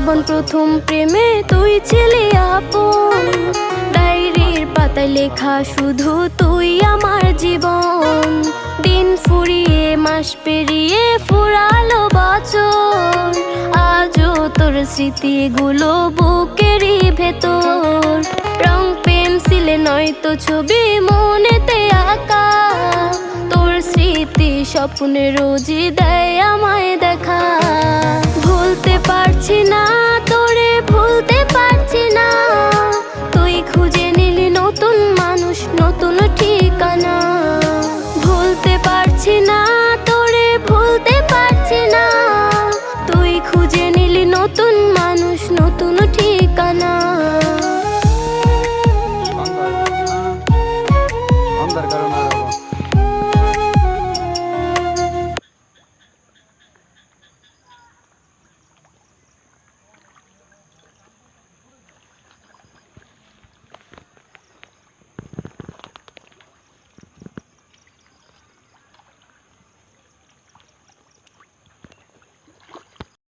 জীবন প্রথম প্রেমে তুই ছিলি আপন, ডায়েরির পাতায় লেখা শুধু তুই আমার জীবন। দিন ফুরিয়ে মাস পেরিয়ে ফুরালো বছর, আজও তোর স্মৃতিগুলো বুকেরই ভেতর। রং পেন্সিলে নয়তো ছবি মনেতে আঁকা, তোর স্মৃতি স্বপ্নে রোজই দেয় আমায় দেখা। ভুলতে পারছি না তোরে, ভুলতে